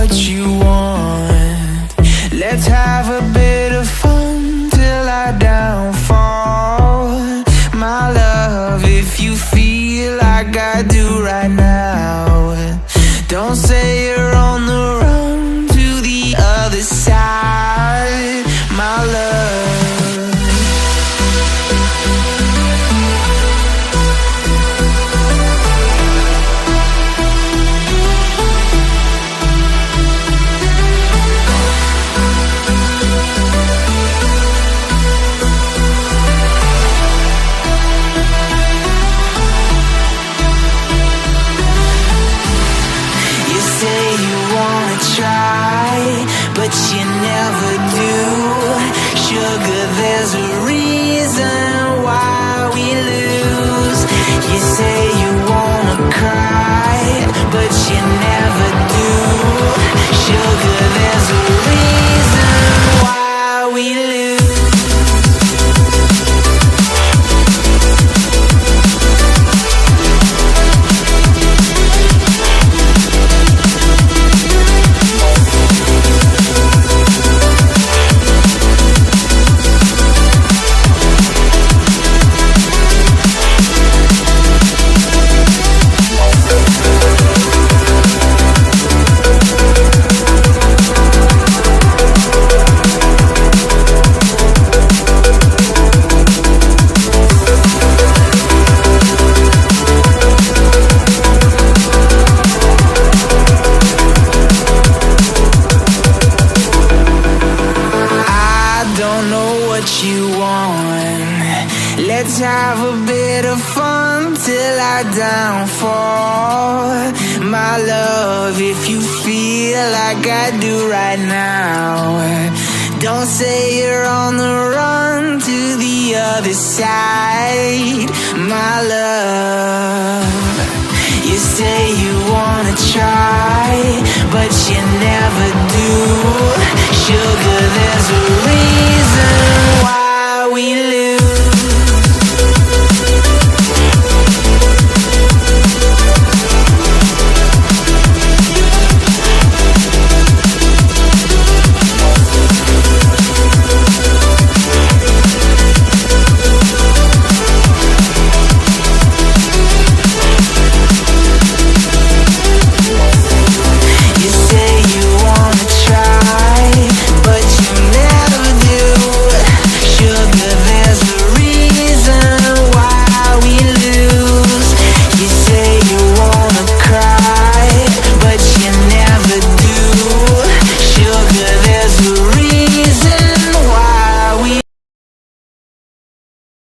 what you want. Let's have a bit of fun till I downfall. My love, if you feel like I do right now, don't say you're on the run to the other side, my love. But you never do. Sugar, there's a reason why we lose. You say you wanna cry, but you never do. Sugar, there's a reason why we lose. Let's have a bit of fun till I downfall. My love, if you feel like I do right now, don't say you're on the run to the other side, my love. You say you wanna try, but you never do. Sugar, there's a reason why we lose.